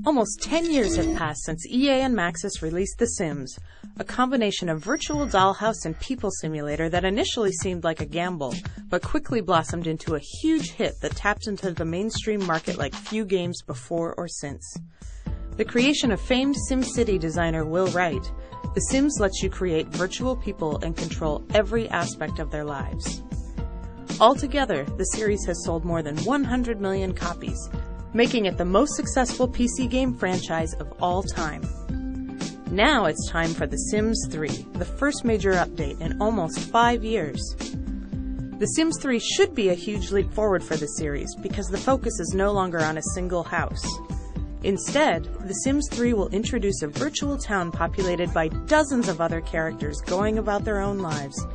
Almost 10 years have passed since EA and Maxis released The Sims, a combination of virtual dollhouse and people simulator that initially seemed like a gamble, but quickly blossomed into a huge hit that tapped into the mainstream market like few games before or since. The creation of famed SimCity designer Will Wright, The Sims lets you create virtual people and control every aspect of their lives. Altogether, the series has sold more than 100 million copies, making it the most successful PC game franchise of all time. Now it's time for The Sims 3, the first major update in almost 5 years. The Sims 3 should be a huge leap forward for the series because the focus is no longer on a single house. Instead, The Sims 3 will introduce a virtual town populated by dozens of other characters going about their own lives,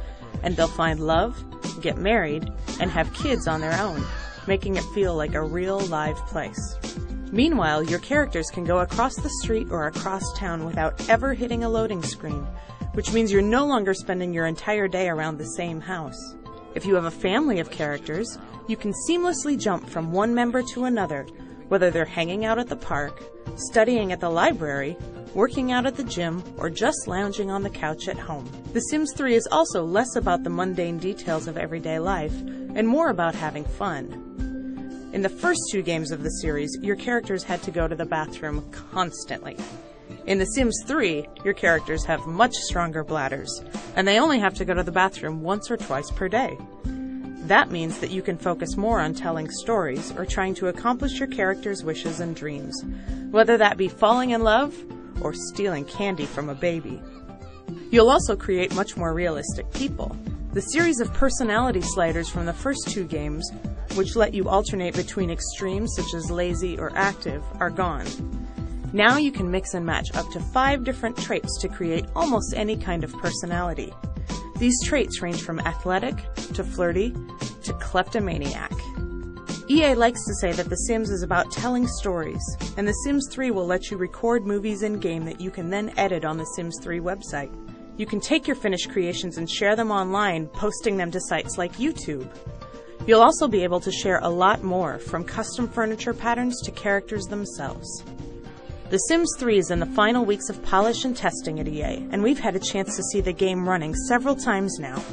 and they'll find love, get married, and have kids on their own, making it feel like a real live place. Meanwhile, your characters can go across the street or across town without ever hitting a loading screen, which means you're no longer spending your entire day around the same house. If you have a family of characters, you can seamlessly jump from one member to another, whether they're hanging out at the park, studying at the library, working out at the gym, or just lounging on the couch at home. The Sims 3 is also less about the mundane details of everyday life and more about having fun. In the first 2 games of the series, your characters had to go to the bathroom constantly. In The Sims 3, your characters have much stronger bladders, and they only have to go to the bathroom once or twice per day. That means that you can focus more on telling stories or trying to accomplish your characters' wishes and dreams, whether that be falling in love or stealing candy from a baby. You'll also create much more realistic people. The series of personality sliders from the first 2 games, which let you alternate between extremes such as lazy or active, are gone. Now you can mix and match up to 5 different traits to create almost any kind of personality. These traits range from athletic to flirty to kleptomaniac. EA likes to say that The Sims is about telling stories, and The Sims 3 will let you record movies in-game that you can then edit on the Sims 3 website. You can take your finished creations and share them online, posting them to sites like YouTube. You'll also be able to share a lot more, from custom furniture patterns to characters themselves. The Sims 3 is in the final weeks of polish and testing at EA, and we've had a chance to see the game running several times now.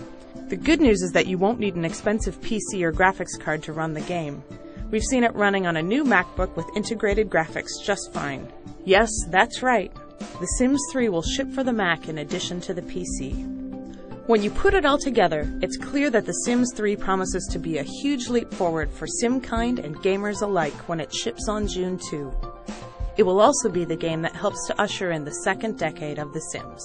The good news is that you won't need an expensive PC or graphics card to run the game. We've seen it running on a new MacBook with integrated graphics just fine. Yes, that's right. The Sims 3 will ship for the Mac in addition to the PC. When you put it all together, it's clear that The Sims 3 promises to be a huge leap forward for SimKind and gamers alike when it ships on June 2. It will also be the game that helps to usher in the second decade of The Sims.